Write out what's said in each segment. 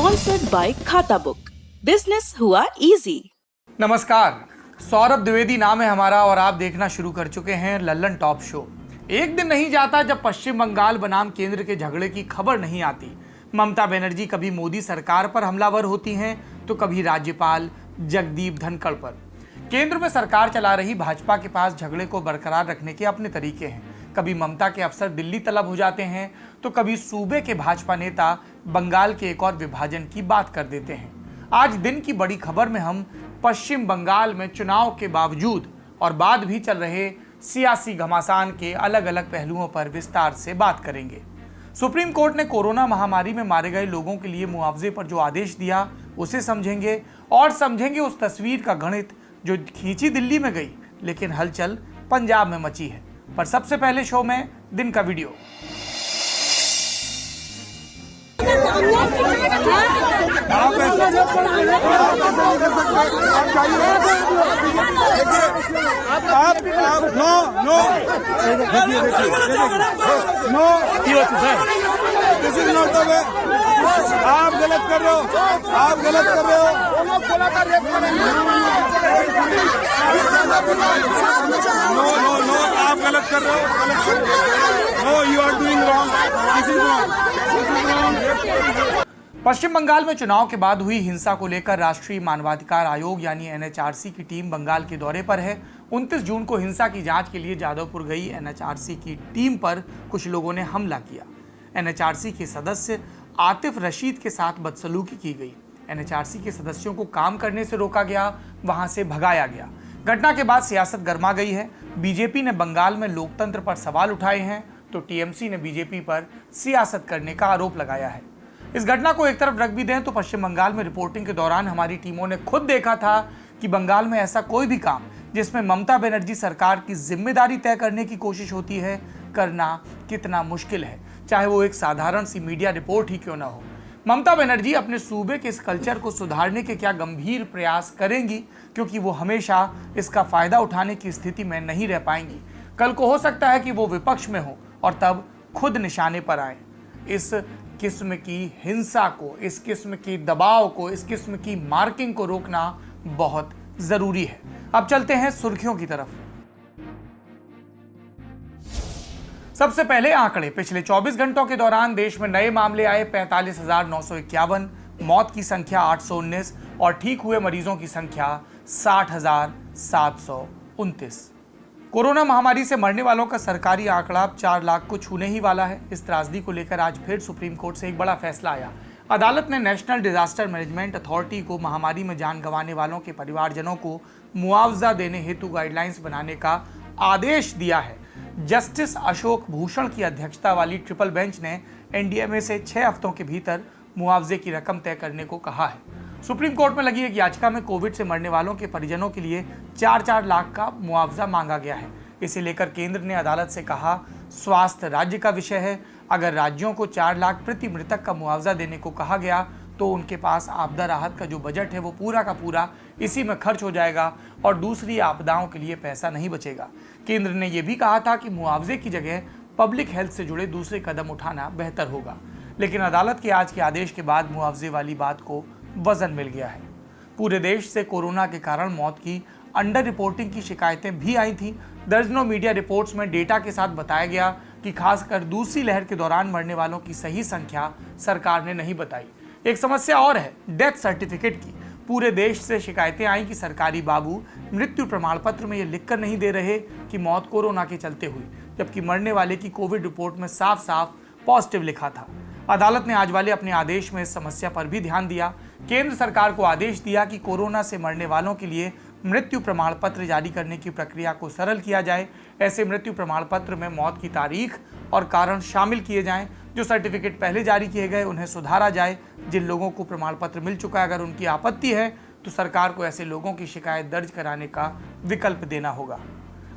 Sponsored by खाता book, business हुआ easy. नमस्कार, सौरभ द्विवेदी नाम है हमारा और आप देखना शुरू कर चुके हैं लल्लन टॉप शो। एक दिन नहीं जाता जब पश्चिम बंगाल बनाम केंद्र के झगड़े की खबर नहीं आती। ममता बनर्जी कभी मोदी सरकार पर हमलावर होती हैं तो कभी राज्यपाल जगदीप धनखड़ पर। केंद्र में सरकार चला रही भाजपा के पास झगड़े को बरकरार रखने के अपने तरीके हैं। कभी ममता के अफसर दिल्ली तलब हो जाते हैं तो कभी सूबे के भाजपा नेता बंगाल के एक और विभाजन की बात कर देते हैं। आज दिन की बड़ी खबर में हम पश्चिम बंगाल में चुनाव के बावजूद और बाद भी चल रहे सियासी घमासान के अलग अलग पहलुओं पर विस्तार से बात करेंगे। सुप्रीम कोर्ट ने कोरोना महामारी में मारे गए लोगों के लिए मुआवजे पर जो आदेश दिया उसे समझेंगे और समझेंगे उस तस्वीर का गणित जो खींची दिल्ली में गई लेकिन हलचल पंजाब में मची है। पर सबसे पहले शो में दिन का वीडियो। आप गलत कर रहे हो, आप गलत कर रहे हो। नो, आप गलत कर रहे हो। No, you are doing wrong. This is wrong. Paschim Bangal में चुनाव के बाद हुई हिंसा को लेकर राष्ट्रीय मानवाधिकार आयोग यानी एनएचआरसी की टीम बंगाल के दौरे पर है। 29 जून को हिंसा की जांच के लिए जादवपुर गई एनएचआरसी की टीम पर कुछ लोगों ने हमला किया। एनएचआरसी के सदस्य आतिफ रशीद के साथ बदसलूकी की गई। एनएचआरसी के सदस्यों को काम करने से रोका गया, वहां से भगाया गया। घटना के बाद सियासत गर्मा गई है। बीजेपी ने बंगाल में लोकतंत्र पर सवाल उठाए हैं तो टीएमसी ने बीजेपी पर सियासत करने का आरोप लगाया है। इस घटना को एक तरफ रख भी दें तो पश्चिम बंगाल में रिपोर्टिंग के दौरान हमारी टीमों ने खुद देखा था कि बंगाल में ऐसा कोई भी काम जिसमें ममता बनर्जी सरकार की जिम्मेदारी तय करने की कोशिश होती है करना कितना मुश्किल है, चाहे वो एक साधारण सी मीडिया रिपोर्ट ही क्यों ना हो। ममता बनर्जी अपने सूबे के इस कल्चर को सुधारने के क्या गंभीर प्रयास करेंगी, क्योंकि वो हमेशा इसका फायदा उठाने की स्थिति में नहीं रह पाएंगी। कल को हो सकता है कि वो विपक्ष में हो और तब खुद निशाने पर आए। इस किस्म की हिंसा को, इस किस्म की दबाव को, इस किस्म की मार्किंग को रोकना बहुत जरूरी है। अब चलते हैं सुर्खियों की तरफ। सबसे पहले आंकड़े। पिछले 24 घंटों के दौरान देश में नए मामले आए 45,951, मौत की संख्या 819 और ठीक हुए मरीजों की संख्या 60,729। कोरोना महामारी से मरने वालों का सरकारी आंकड़ा अब 4 लाख को छूने ही वाला है। इस त्रासदी को लेकर आज फिर सुप्रीम कोर्ट से एक बड़ा फैसला आया। अदालत ने नेशनल डिजास्टर मैनेजमेंट अथॉरिटी को महामारी में जान गंवाने वालों के परिवारजनों को मुआवजा देने हेतु गाइडलाइंस बनाने का आदेश दिया है। जस्टिस अशोक भूषण की अध्यक्षता वाली ट्रिपल बेंच ने एनडीएमए से 6 हफ्तों के भीतर मुआवजे की रकम तय करने को कहा है। सुप्रीम कोर्ट में लगी एक याचिका में कोविड से मरने वालों के परिजनों के लिए 4-4 लाख का मुआवजा मांगा गया है। इसे लेकर केंद्र ने अदालत से कहा, स्वास्थ्य राज्य का विषय है। अगर राज्यों को 4 लाख प्रति मृतक का मुआवजा देने को कहा गया तो उनके पास आपदा राहत का जो बजट है वो पूरा का पूरा इसी में खर्च हो जाएगा और दूसरी आपदाओं के लिए पैसा नहीं बचेगा। केंद्र ने यह भी कहा था कि मुआवजे की जगह पब्लिक हेल्थ से जुड़े दूसरे कदम उठाना बेहतर होगा, लेकिन अदालत के आज के आदेश के बाद मुआवजे वाली बात को वजन मिल गया है। पूरे देश से कोरोना के कारण मौत की अंडर रिपोर्टिंग की शिकायतें भी आई थी। दर्जनों मीडिया रिपोर्ट्स में डेटा के साथ बताया गया कि खासकर दूसरी लहर के दौरान मरने वालों की सही संख्या सरकार ने नहीं बताई। एक समस्या और है डेथ सर्टिफिकेट की। पूरे देश से शिकायतें आई कि सरकारी बाबू मृत्यु प्रमाण पत्र में ये लिखकर नहीं दे रहे कि मौत कोरोना के चलते हुई, जबकि मरने वाले की कोविड रिपोर्ट में साफ साफ पॉजिटिव लिखा था। अदालत ने आज वाले अपने आदेश में इस समस्या पर भी ध्यान दिया। केंद्र सरकार को आदेश दिया कि कोरोना से मरने वालों के लिए मृत्यु प्रमाण पत्र जारी करने की प्रक्रिया को सरल किया जाए। ऐसे मृत्यु प्रमाण पत्र में मौत की तारीख और कारण शामिल किए जाएं। जो सर्टिफिकेट पहले जारी किए गए उन्हें सुधारा जाए। जिन लोगों को प्रमाण पत्र मिल चुका है, अगर उनकी आपत्ति है तो सरकार को ऐसे लोगों की शिकायत दर्ज कराने का विकल्प देना होगा।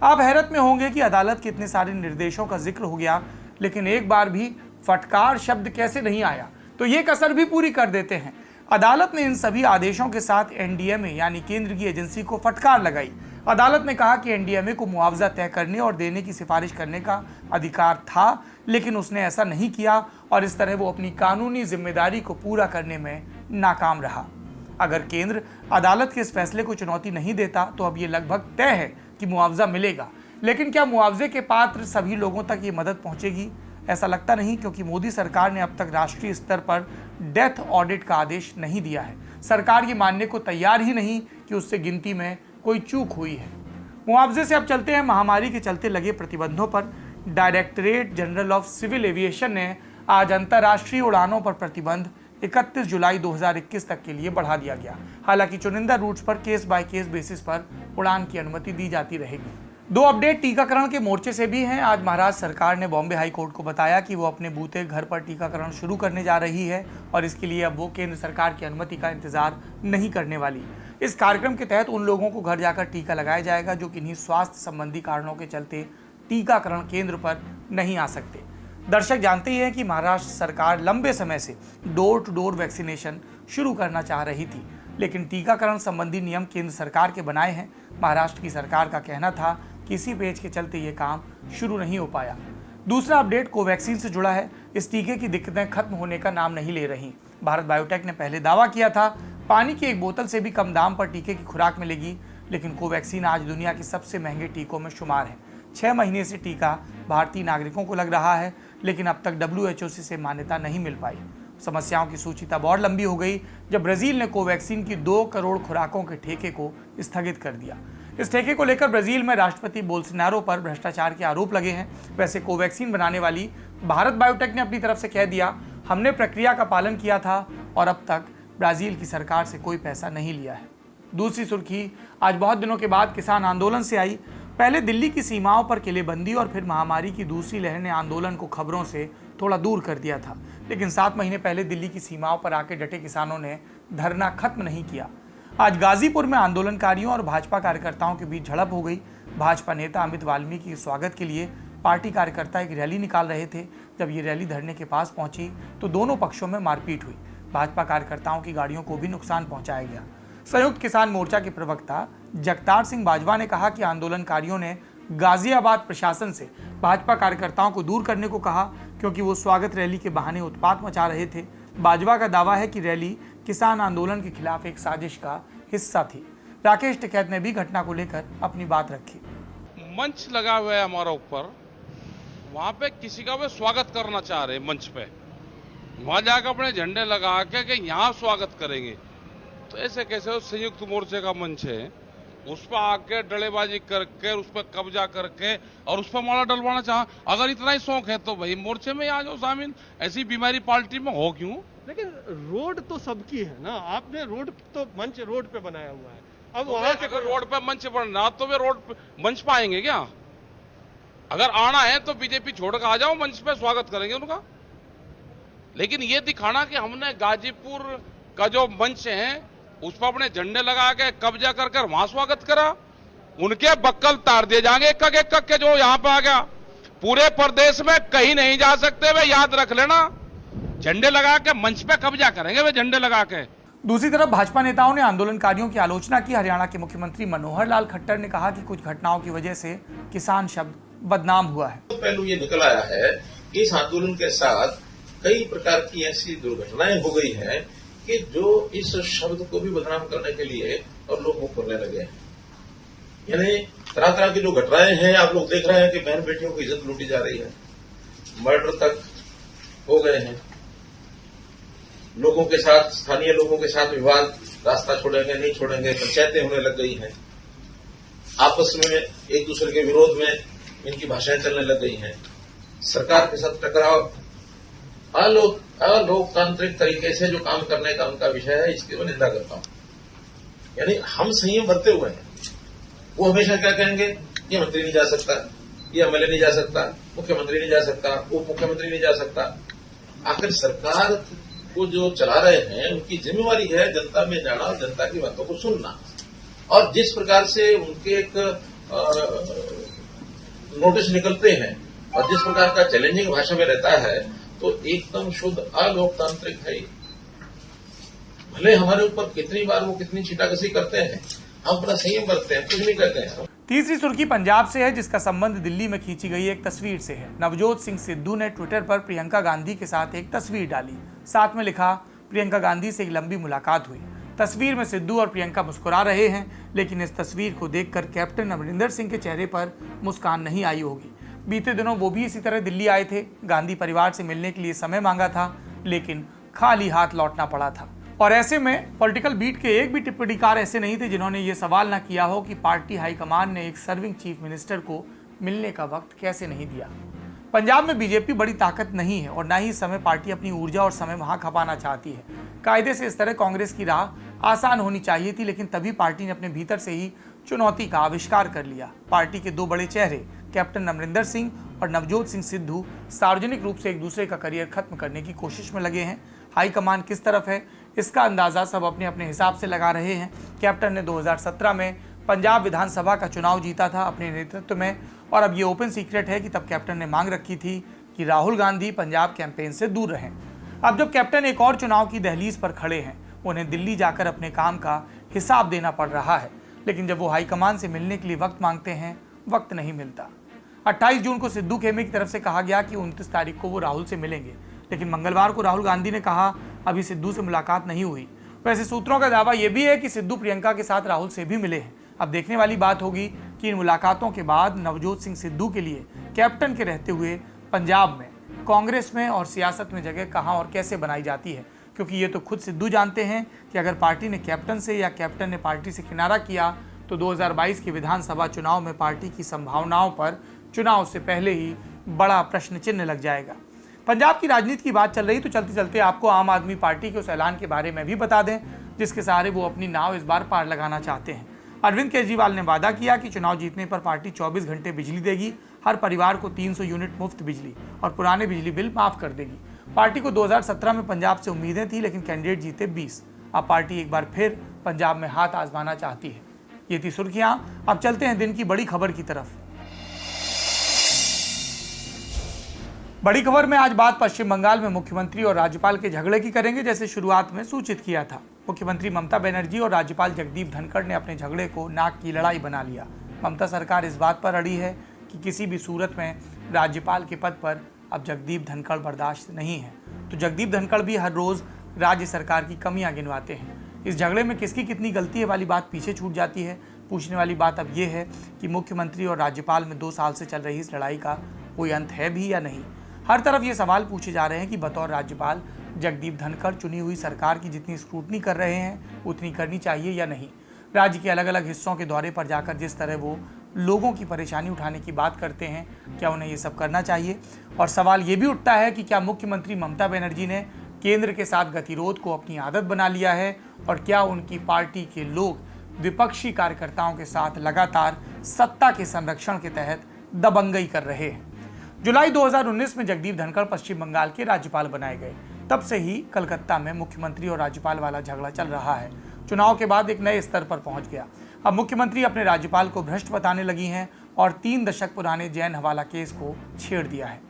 आप हैरत में होंगे कि अदालत के इतने सारे निर्देशों का जिक्र हो गया, लेकिन एक बार भी फटकार शब्द कैसे नहीं आया, तो ये कसर भी पूरी कर देते हैं। अदालत ने इन सभी आदेशों के साथ एनडीएमए यानी केंद्र की एजेंसी को फटकार लगाई। अदालत ने कहा कि एनडीएमए को मुआवजा तय करने और देने की सिफारिश करने का अधिकार था, लेकिन उसने ऐसा नहीं किया और इस तरह वो अपनी कानूनी जिम्मेदारी को पूरा करने में नाकाम रहा। अगर केंद्र अदालत के इस फैसले को चुनौती नहीं देता तो अब ये लगभग तय है कि मुआवजा मिलेगा। लेकिन क्या मुआवजे के पात्र सभी लोगों तक ये मदद पहुंचेगी? ऐसा लगता नहीं, क्योंकि मोदी सरकार ने अब तक राष्ट्रीय स्तर पर डेथ ऑडिट का आदेश नहीं दिया है। सरकार ये मानने को तैयार ही नहीं कि उससे गिनती में कोई चूक हुई है। मुआवजे से अब चलते हैं महामारी के चलते लगे प्रतिबंधों पर। Directorate General of Civil Aviation ने आज अंतर्राष्ट्रीय उड़ानों पर प्रतिबंध 31 जुलाई 2021 तक के लिए बढ़ा दिया गया। हालांकि चुनिंदा रूट्स पर केस बाय केस बेसिस पर उड़ान की अनुमति दी जाती रहेगी। दो अपडेट टीकाकरण के मोर्चे से भी हैं। आज महाराष्ट्र सरकार ने बॉम्बे हाई कोर्ट को बताया कि वो अपने बूते घर पर टीकाकरण शुरू करने जा रही है और इसके लिए अब वो केंद्र सरकार की अनुमति का इंतजार नहीं करने वाली। इस कार्यक्रम के तहत उन लोगों को घर जाकर टीका लगाया जाएगा जो किन्हीं स्वास्थ्य संबंधी कारणों के चलते टीकाकरण केंद्र पर नहीं आ सकते। दर्शक जानते ही हैं कि महाराष्ट्र सरकार लंबे समय से डोर टू डोर वैक्सीनेशन शुरू करना चाह रही थी, लेकिन टीकाकरण संबंधी नियम केंद्र सरकार के बनाए हैं। महाराष्ट्र की सरकार का कहना था कि इसी पेच के चलते ये काम शुरू नहीं हो पाया। दूसरा अपडेट कोवैक्सीन से जुड़ा है। इस टीके की दिक्कतें खत्म होने का नाम नहीं ले रही। भारत बायोटेक ने पहले दावा किया था पानी की एक बोतल से भी कम दाम पर टीके की खुराक मिलेगी, लेकिन कोवैक्सीन आज दुनिया के सबसे महंगे टीकों में शुमार है। 6 महीने से टीका भारतीय नागरिकों को लग रहा है, लेकिन अब तक WHO से मान्यता नहीं मिल पाई। समस्याओं की सूची तब और लंबी हो गई जब ब्राजील ने कोवैक्सीन की 2 करोड़ खुराकों के ठेके को स्थगित कर दिया। इस ठेके को लेकर ब्राजील में राष्ट्रपति बोल्सोनारो पर भ्रष्टाचार के आरोप लगे हैं। वैसे कोवैक्सीन बनाने वाली भारत बायोटेक ने अपनी तरफ से कह दिया, हमने प्रक्रिया का पालन किया था और अब तक ब्राजील की सरकार से कोई पैसा नहीं लिया है। दूसरी सुर्खी आज बहुत दिनों के बाद किसान आंदोलन से आई। पहले दिल्ली की सीमाओं पर किलेबंदी और फिर महामारी की दूसरी लहर ने आंदोलन को खबरों से थोड़ा दूर कर दिया था, लेकिन 7 महीने पहले दिल्ली की सीमाओं पर आके डटे किसानों ने धरना खत्म नहीं किया। आज गाजीपुर में आंदोलनकारियों और भाजपा कार्यकर्ताओं के बीच झड़प हो गई। भाजपा नेता अमित वाल्मीकि के स्वागत के लिए पार्टी कार्यकर्ता एक रैली निकाल रहे थे। जब ये रैली धरने के पास पहुंची तो दोनों पक्षों में मारपीट हुई। भाजपा कार्यकर्ताओं की गाड़ियों को भी नुकसान पहुंचाया गया। संयुक्त किसान मोर्चा के प्रवक्ता जगतार सिंह बाजवा ने कहा कि आंदोलनकारियों ने गाजियाबाद प्रशासन से भाजपा कार्यकर्ताओं को दूर करने को कहा, क्योंकि वो स्वागत रैली के बहाने उत्पात मचा रहे थे। बाजवा का दावा है कि रैली किसान आंदोलन के खिलाफ एक साजिश का हिस्सा थी। राकेश टिकैत ने भी घटना को लेकर अपनी बात रखी। मंच लगा हुआ है हमारा ऊपर, वहां पे किसी का वे स्वागत करना चाह रहे हैं। मंच पे वहां जाकर अपने झंडे लगा के कि यहाँ स्वागत करेंगे, तो ऐसे कैसे? उस संयुक्त मोर्चे का मंच है, उस पर आके डलेबाजी करके उस पर कब्जा करके और उस पर माला डलवाना चाह। अगर इतना ही शौक है तो भाई मोर्चे में आ जाओ शामिल। ऐसी बीमारी पार्टी में हो क्यों? लेकिन रोड तो सबकी है ना, आपने रोड तो मंच रोड पे बनाया हुआ है। अब तो वहां से अगर रोड पे मंच बनना तो वे रोड पे मंच पे आएंगे क्या? अगर आना है तो बीजेपी छोड़ कर आ जाओ, मंच पे स्वागत करेंगे उनका। लेकिन ये दिखाना कि हमने गाजीपुर का जो मंच है उस पर अपने झंडे लगा के कब्जा कर कर वहां स्वागत करा, उनके बक्कल तार दिए जाएंगे एक एक के जो यहां पे आ गया। पूरे प्रदेश में कहीं नहीं जा सकते वे, याद रख लेना। झंडे लगा के मंच पे कब्जा करेंगे वे, झंडे लगा के। दूसरी तरफ भाजपा नेताओं ने आंदोलनकारियों की आलोचना की। हरियाणा के मुख्यमंत्री मनोहर लाल खट्टर ने कहा कि कुछ घटनाओं की वजह से किसान शब्द बदनाम हुआ है। पहलू ये निकल आया है कि इस आंदोलन के साथ कई प्रकार की ऐसी दुर्घटनाएं हो गई हैं कि जो इस शब्द को भी बदनाम करने के लिए और लोग मुंह खोलने लगे हैं। यानी तरह तरह की जो घटनाएं हैं, आप लोग देख रहे हैं कि बहन बेटियों की इज्जत लूटी जा रही है, मर्डर तक हो गए हैं। लोगों के साथ, स्थानीय लोगों के साथ विवाद, रास्ता छोड़ेंगे नहीं छोड़ेंगे, पंचायतें होने लग गई हैं। आपस में एक दूसरे के विरोध में इनकी भाषाएं चलने लग गई हैं। सरकार के साथ टकराव, अलोकतांत्रिक तरीके से जो काम करने का उनका विषय है, इसकी मैं निंदा करता हूं। यानी हम संयम बरते हुए हैं। वो हमेशा क्या कहेंगे, ये मंत्री नहीं जा सकता, ये एमएलए नहीं जा सकता, मुख्यमंत्री नहीं जा सकता, उप मुख्यमंत्री नहीं जा सकता। आखिर सरकार को जो चला रहे हैं उनकी जिम्मेवारी है जनता में जाना और जनता की बातों को सुनना। और जिस प्रकार से उनके एक नोटिस निकलते हैं और जिस प्रकार का चैलेंजिंग भाषा में रहता है, तो एकदम शुद्ध अलोकतांत्रिक है। भले हमारे ऊपर कितनी बार वो कितनी छीटाकशी करते हैं, हम अपना संयम बरतते हैं, कुछ नहीं करते हैं। तीसरी सुर्खी पंजाब से है, जिसका संबंध दिल्ली में खींची गई एक तस्वीर से है। नवजोत सिंह सिद्धू ने ट्विटर पर प्रियंका गांधी के साथ एक तस्वीर डाली, साथ में लिखा, प्रियंका गांधी से एक लंबी मुलाकात हुई। तस्वीर में सिद्धू और प्रियंका मुस्कुरा रहे हैं, लेकिन इस तस्वीर को देखकर कैप्टन अमरिंदर सिंह के चेहरे पर मुस्कान नहीं आई होगी। बीते दिनों वो भी इसी तरह दिल्ली आए थे। गांधी परिवार से मिलने के लिए समय मांगा था, लेकिन खाली हाथ लौटना पड़ा था। और ऐसे में पॉलिटिकल बीट के एक भी टिप्पणीकार ऐसे नहीं थे जिन्होंने ये सवाल ना किया हो कि पार्टी हाईकमान ने एक सर्विंग चीफ मिनिस्टर को मिलने का वक्त कैसे नहीं दिया। पंजाब में बीजेपी बड़ी ताकत नहीं है और ना ही इस समय पार्टी अपनी ऊर्जा और समय वहां खपाना चाहती है। कायदे से इस तरह कांग्रेस की राह आसान होनी चाहिए थी, लेकिन तभी पार्टी ने अपने भीतर से ही चुनौती का आविष्कार कर लिया। पार्टी के दो बड़े चेहरे कैप्टन अमरिंदर सिंह और नवजोत सिंह सिद्धू सार्वजनिक रूप से एक दूसरे का करियर खत्म करने की कोशिश में लगे हैं। हाईकमान किस तरफ है, इसका अंदाजा सब अपने अपने हिसाब से लगा रहे हैं। कैप्टन ने 2017 में पंजाब विधानसभा का चुनाव जीता था अपने नेतृत्व में, और अब ये ओपन सीक्रेट है कि तब कैप्टन ने मांग रखी थी कि राहुल गांधी पंजाब कैंपेन से दूर रहें। अब जब कैप्टन एक और चुनाव की दहलीज पर खड़े हैं, उन्हें दिल्ली जाकर अपने काम का हिसाब देना पड़ रहा है, लेकिन जब वो हाईकमान से मिलने के लिए वक्त मांगते हैं, वक्त नहीं मिलता। 28 जून को सिद्धू खेमे की तरफ से कहा गया कि 29 तारीख को वो राहुल से मिलेंगे, लेकिन मंगलवार को राहुल गांधी ने कहा अभी सिद्धू से मुलाकात नहीं हुई। वैसे सूत्रों का दावा यह भी है कि सिद्धू प्रियंका के साथ राहुल से भी मिले हैं। अब देखने वाली बात होगी कि इन मुलाकातों के बाद नवजोत सिंह सिद्धू के लिए कैप्टन के रहते हुए पंजाब में, कांग्रेस में और सियासत में जगह कहां और कैसे बनाई जाती है, क्योंकि ये तो खुद सिद्धू जानते हैं कि अगर पार्टी ने कैप्टन से या कैप्टन ने पार्टी से किनारा किया तो 2022 के विधानसभा चुनाव में पार्टी की संभावनाओं पर चुनाव से पहले ही बड़ा प्रश्न चिन्ह लग जाएगा। पंजाब की राजनीति की बात चल रही तो चलते चलते आपको आम आदमी पार्टी के उस ऐलान के बारे में भी बता दें जिसके सहारे वो अपनी नाव इस बार पार लगाना चाहते हैं। अरविंद केजरीवाल ने वादा किया कि चुनाव जीतने पर पार्टी 24 घंटे बिजली देगी, हर परिवार को 300 यूनिट मुफ्त बिजली और पुराने बिजली बिल माफ कर देगी। पार्टी को 2017 में पंजाब से उम्मीदें थी, लेकिन कैंडिडेट जीते 20। अब पार्टी एक बार फिर पंजाब में हाथ आजमाना चाहती है। ये थी सुर्खियां। अब चलते हैं दिन की बड़ी खबर की तरफ। बड़ी खबर में आज बात पश्चिम बंगाल में मुख्यमंत्री और राज्यपाल के झगड़े की करेंगे, जैसे शुरुआत में सूचित किया था। मुख्यमंत्री ममता बनर्जी और राज्यपाल जगदीप धनखड़ ने अपने झगड़े को नाक की लड़ाई बना लिया। ममता सरकार इस बात पर अड़ी है कि किसी भी सूरत में राज्यपाल के पद पर अब जगदीप धनखड़ बर्दाश्त नहीं है, तो जगदीप धनखड़ भी हर रोज राज्य सरकार की कमियां गिनवाते हैं। इस झगड़े में किसकी कितनी गलती है वाली बात पीछे छूट जाती है। पूछने वाली बात अब यह है कि मुख्यमंत्री और राज्यपाल में 2 साल से चल रही इस लड़ाई का कोई अंत है भी या नहीं। हर तरफ ये सवाल पूछे जा रहे हैं कि बतौर राज्यपाल जगदीप धनखड़ चुनी हुई सरकार की जितनी स्क्रूटनी कर रहे हैं उतनी करनी चाहिए या नहीं। राज्य के अलग अलग हिस्सों के दौरे पर जाकर जिस तरह वो लोगों की परेशानी उठाने की बात करते हैं, क्या उन्हें ये सब करना चाहिए? और सवाल ये भी उठता है कि क्या मुख्यमंत्री ममता बनर्जी ने केंद्र के साथ गतिरोध को अपनी आदत बना लिया है, और क्या उनकी पार्टी के लोग विपक्षी कार्यकर्ताओं के साथ लगातार सत्ता के संरक्षण के तहत दबंगई कर रहे हैं। जुलाई 2019 में जगदीप धनखड़ पश्चिम बंगाल के राज्यपाल बनाए गए। तब से ही कलकत्ता में मुख्यमंत्री और राज्यपाल वाला झगड़ा चल रहा है। चुनाव के बाद एक नए स्तर पर पहुंच गया। अब मुख्यमंत्री अपने राज्यपाल को भ्रष्ट बताने लगी हैं और 3 दशक पुराने जैन हवाला केस को छेड़ दिया है।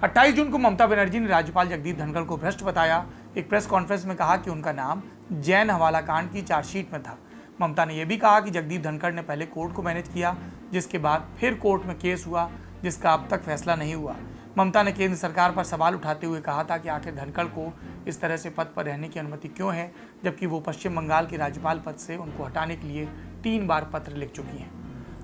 28 जून को ममता बनर्जी ने राज्यपाल जगदीप धनखड़ को भ्रष्ट बताया। एक प्रेस कॉन्फ्रेंस में कहा कि उनका नाम जैन हवाला कांड की चार्जशीट में था। ममता ने यह भी कहा कि जगदीप धनखड़ ने पहले कोर्ट को मैनेज किया, जिसके बाद फिर कोर्ट में केस हुआ जिसका अब तक फैसला नहीं हुआ। ममता ने केंद्र सरकार पर सवाल उठाते हुए कहा था कि आखिर धनखड़ को इस तरह से पद पर रहने की अनुमति क्यों है, जबकि वो पश्चिम बंगाल के राज्यपाल पद से उनको हटाने के लिए 3 बार पत्र लिख चुकी हैं।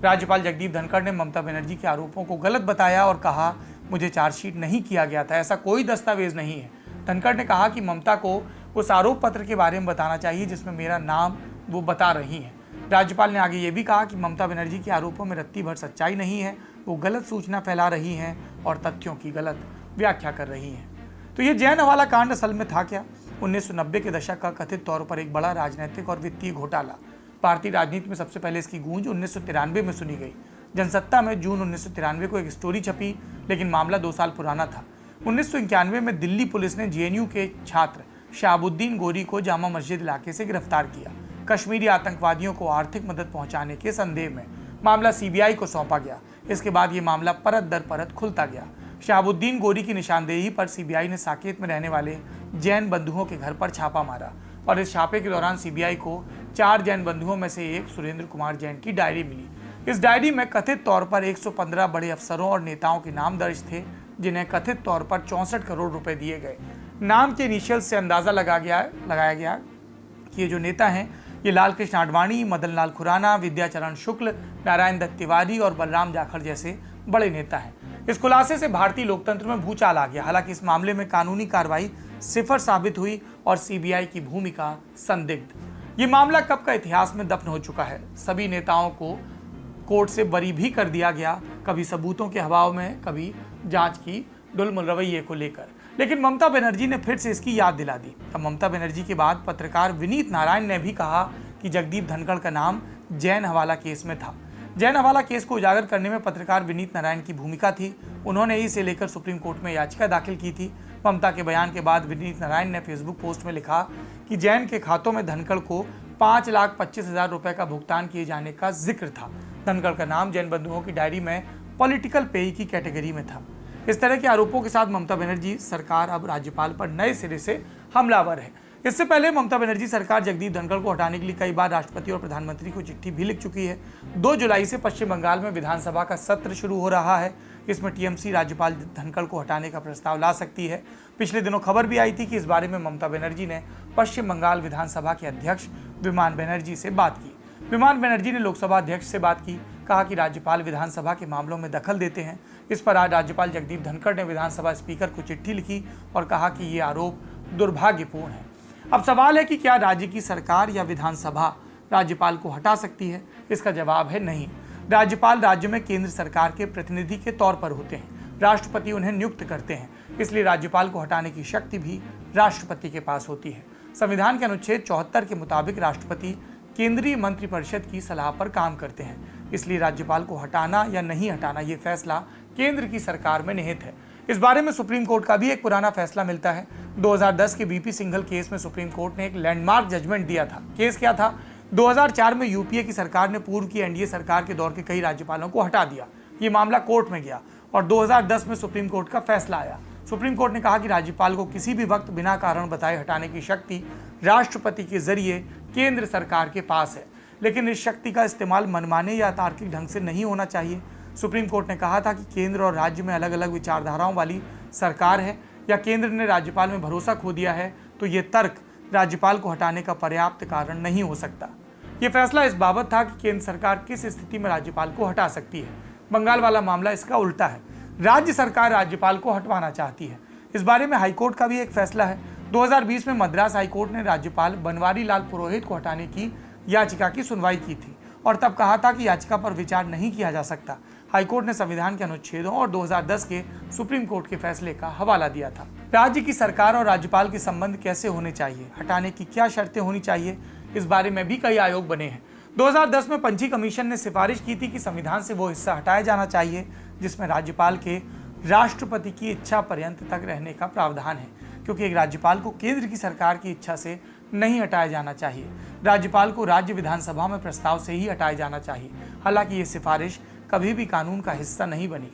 राज्यपाल जगदीप धनखड़ ने ममता बनर्जी के आरोपों को गलत बताया और कहा, मुझे चार्जशीट नहीं किया गया था, ऐसा कोई दस्तावेज नहीं है। धनखड़ ने कहा कि ममता को उस आरोप पत्र के बारे में बताना चाहिए जिसमें मेरा नाम वो बता रही हैं। राज्यपाल ने आगे ये भी कहा कि ममता बनर्जी के आरोपों में रत्ती भर सच्चाई नहीं है, वो गलत सूचना फैला रही हैं और तथ्यों की गलत व्याख्या कर रही हैं। तो ये जैन हवाला कांड असल में था क्या? 1990 के दशक का कथित तौर पर एक बड़ा राजनीतिक और वित्तीय घोटाला। भारतीय राजनीति में सबसे पहले इसकी गूंज 1993 में सुनी गई। जनसत्ता में जून 1993 को एक स्टोरी छपी, लेकिन मामला 2 साल पुराना था। 1991 में दिल्ली पुलिस ने जेएनयू के छात्र शहाबुद्दीन गोरी को जामा मस्जिद इलाके से गिरफ्तार किया। कश्मीरी आतंकवादियों को आर्थिक मदद पहुंचाने के संदेह में मामला सीबीआई को सौंपा गया। इसके बाद ये मामला परत दर परत खुलता गया। शहाबुद्दीन गोरी की निशानदेही पर सीबीआई ने साकेत में रहने वाले जैन बंधुओं के घर पर छापा मारा और इस छापे के दौरान सीबीआई को 4 जैन बंधुओं में से एक सुरेंद्र कुमार जैन की डायरी मिली। इस डायरी में कथित तौर पर 115 बड़े अफसरों और नेताओं के नाम दर्ज थे, जिन्हें कथित तौर पर 64 करोड़ रुपए दिए गए। नाम के इनिशियल से अंदाजा लगाया गया कि ये जो नेता हैं ये लाल कृष्ण आडवाणी, मदन लाल खुराना, विद्याचरण शुक्ल, नारायण दत्त तिवारी और बलराम जाखड़ जैसे बड़े नेता हैं। इस खुलासे से भारतीय लोकतंत्र में भूचाल आ गया। हालांकि इस मामले में कानूनी कार्रवाई सिफर साबित हुई और सीबीआई की भूमिका संदिग्ध। ये मामला कब का इतिहास में दफन हो चुका है। सभी नेताओं को कोर्ट से बरी भी कर दिया गया, कभी सबूतों के अभाव में, कभी जांच की ढुलमुल रवैये को लेकर। लेकिन ममता बनर्जी ने फिर से इसकी याद दिला दी। अब ममता बनर्जी के बाद पत्रकार विनीत नारायण ने भी कहा कि जगदीप धनखड़ का नाम जैन हवाला केस में था। जैन हवाला केस को उजागर करने में पत्रकार विनीत नारायण की भूमिका थी। उन्होंने इसे लेकर सुप्रीम कोर्ट में याचिका दाखिल की थी। ममता के बयान के बाद विनीत नारायण ने फेसबुक पोस्ट में लिखा कि जैन के खातों में धनखड़ को 5,25,000 रुपए का भुगतान किए जाने का जिक्र था। धनखड़ का नाम जैन बंधुओं की डायरी में पॉलिटिकल पेई की कैटेगरी में था। इस तरह के आरोपों के साथ ममता बनर्जी सरकार अब राज्यपाल पर नए सिरे से हमलावर है। इससे पहले ममता बनर्जी सरकार जगदीप धनखड़ को हटाने के लिए कई बार राष्ट्रपति और प्रधानमंत्री को चिट्ठी भी लिख चुकी है। 2 जुलाई से पश्चिम बंगाल में विधानसभा का सत्र शुरू हो रहा है। इसमें टीएमसी राज्यपाल धनखड़ को हटाने का प्रस्ताव ला सकती है। पिछले दिनों खबर भी आई थी कि इस बारे में ममता बनर्जी ने पश्चिम बंगाल विधानसभा के अध्यक्ष विमान बनर्जी से बात की। विमान बनर्जी ने लोकसभा अध्यक्ष से बात की, कहा कि राज्यपाल विधानसभा के मामलों में दखल देते हैं। इस पर आज राज्यपाल जगदीप धनखड़ ने विधानसभा स्पीकर को चिट्ठी लिखी और कहा कि ये आरोप दुर्भाग्यपूर्ण है। अब सवाल है कि क्या राज्य की सरकार या विधानसभा राज्यपाल को हटा सकती है। इसका जवाब है नहीं। राज्यपाल राज्य में केंद्र सरकार के प्रतिनिधि के तौर पर होते हैं। राष्ट्रपति उन्हें नियुक्त करते हैं, इसलिए राज्यपाल को हटाने की शक्ति भी राष्ट्रपति के पास होती है। संविधान के अनुच्छेद 74 के मुताबिक राष्ट्रपति केंद्रीय मंत्रिपरिषद की सलाह पर काम करते हैं, इसलिए राज्यपाल को हटाना या नहीं हटाना ये फैसला केंद्र की सरकार में निहित है। इस बारे में सुप्रीम कोर्ट का भी एक पुराना फैसला मिलता है। 2010 के बीपी सिंघल केस में सुप्रीम कोर्ट ने एक लैंडमार्क जजमेंट दिया था। केस क्या था? 2004 में यूपीए की सरकार ने पूर्व की एनडीए सरकार के दौर के कई राज्यपालों को हटा दिया। ये मामला कोर्ट में गया और 2010 में सुप्रीम कोर्ट का फैसला आया। सुप्रीम कोर्ट ने कहा कि राज्यपाल को किसी भी वक्त बिना कारण बताए हटाने की शक्ति राष्ट्रपति के जरिए केंद्र सरकार के पास है, लेकिन इस शक्ति का इस्तेमाल मनमाने या तार्किक ढंग से नहीं होना चाहिए। सुप्रीम कोर्ट ने कहा था कि केंद्र और राज्य में अलग अलग विचारधाराओं वाली सरकार है या केंद्र ने राज्यपाल में भरोसा खो दिया है, तो ये तर्क राज्यपाल को हटाने का पर्याप्त कारण नहीं हो सकता। ये फैसला इस बाबत था कि केंद्र सरकार किस स्थिति में राज्यपाल को हटा सकती है। बंगाल वाला मामला इसका उल्टा है। राज्य सरकार राज्यपाल को हटवाना चाहती है। इस बारे में हाईकोर्ट का भी एक फैसला है। 2020 में मद्रास हाईकोर्ट ने राज्यपाल बनवारी लाल पुरोहित को हटाने की याचिका की सुनवाई की थी और तब कहा था कि याचिका पर विचार नहीं किया जा सकता। हाईकोर्ट ने संविधान के अनुच्छेदों और 2010 के सुप्रीम कोर्ट के फैसले का हवाला दिया था। राज्य की सरकार और राज्यपाल के संबंध कैसे होने चाहिए, हटाने की क्या शर्तें होनी चाहिए, इस बारे में भी कई आयोग बने हैं। 2010 में पंची कमीशन ने सिफारिश की थी कि संविधान से वो हिस्सा हटाया जाना चाहिए जिसमें राज्यपाल के राष्ट्रपति की इच्छा पर्यंत तक रहने का प्रावधान है, क्योंकि एक राज्यपाल को केंद्र की सरकार की इच्छा से नहीं हटाया जाना चाहिए। राज्यपाल को राज्य विधानसभा में प्रस्ताव से ही हटाया जाना चाहिए। हालांकि ये सिफारिश कभी भी कानून का हिस्सा नहीं बनी।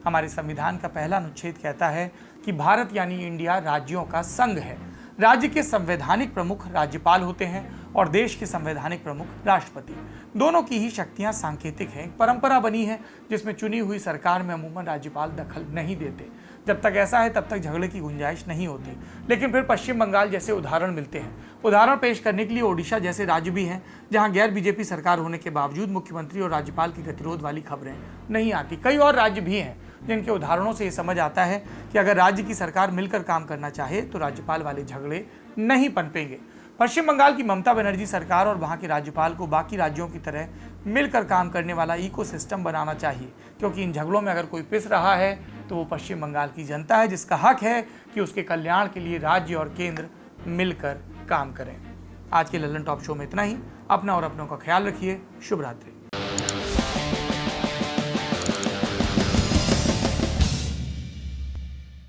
हमारे संविधान का पहला अनुच्छेद कहता है कि भारत यानी इंडिया राज्यों का संघ है। राज्य के संवैधानिक प्रमुख राज्यपाल होते हैं और देश के संवैधानिक प्रमुख राष्ट्रपति। दोनों की ही शक्तियां सांकेतिक हैं। एक परंपरा बनी है जिसमें चुनी हुई सरकार में अमूमन राज्यपाल दखल नहीं देते। जब तक ऐसा है तब तक झगड़े की गुंजाइश नहीं होती। लेकिन फिर पश्चिम बंगाल जैसे उदाहरण मिलते हैं। उदाहरण पेश करने के लिए ओडिशा जैसे राज्य भी हैं जहां गैर बीजेपी सरकार होने के बावजूद मुख्यमंत्री और राज्यपाल की गतिरोध वाली खबरें नहीं आती। कई और राज्य भी हैं जिनके उदाहरणों से ये समझ आता है कि अगर राज्य की सरकार मिलकर काम करना चाहे तो राज्यपाल वाले झगड़े नहीं पनपेंगे। पश्चिम बंगाल की ममता बनर्जी सरकार और वहां के राज्यपाल को बाकी राज्यों की तरह मिलकर काम करने वाला इकोसिस्टम बनाना चाहिए, क्योंकि इन झगड़ों में अगर कोई पिस रहा है तो वो पश्चिम बंगाल की जनता है, जिसका हक है कि उसके कल्याण के लिए राज्य और केंद्र मिलकर काम करें। आज के लल्लन टॉप शो में इतना ही। अपना और अपनों का ख्याल रखिए। शुभ रात्रि।